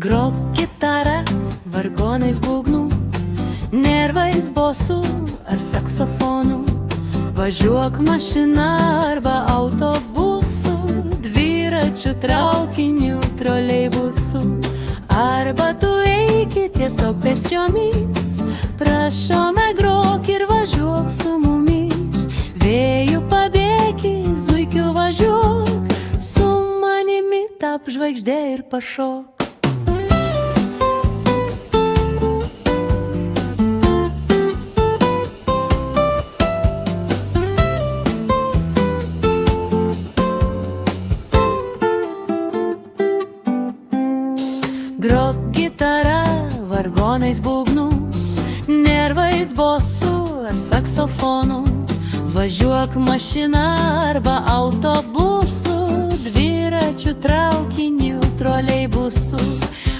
Grok gitara, vargonais būgnų, nervais bosu ar saksofonu. Važiuok mašina arba autobusu, dviračiu, traukiniu, troleibusu. Arba tu eiki tiesiog pėsčiomis, prašome grok ir važiuok su mumis. Vėjų pabėgi, zuikiu važiuok, su manimi tap žvaigždė ir pašok. Grok gitara, vargonais būgnų, nervais bosu ar saksofonu. Važiuok mašina arba autobusu, dviračiu, traukiniu, troleibusu.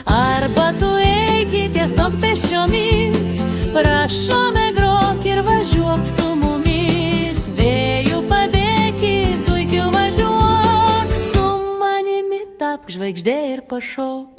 Arba tu eiki tiesiog pėsčiomis, prašome grok ir važiuok su mumis. Vėjų pabėgi, zuikiu važiuok, su manimi tapk žvaigždė ir pašok.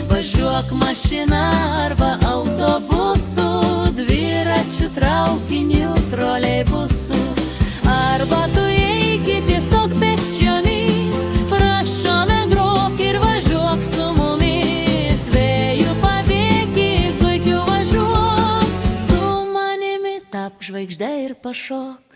Važiuok mašina arba autobusu, dviračiu, traukiniu, troleibusu. Arba tu eiki tiesiog pėsčiomis, prašome grok ir važiuok su mumis. Vėjų pabėgi, zuikiu važiuok, su manimi tap žvaigždė ir pašok.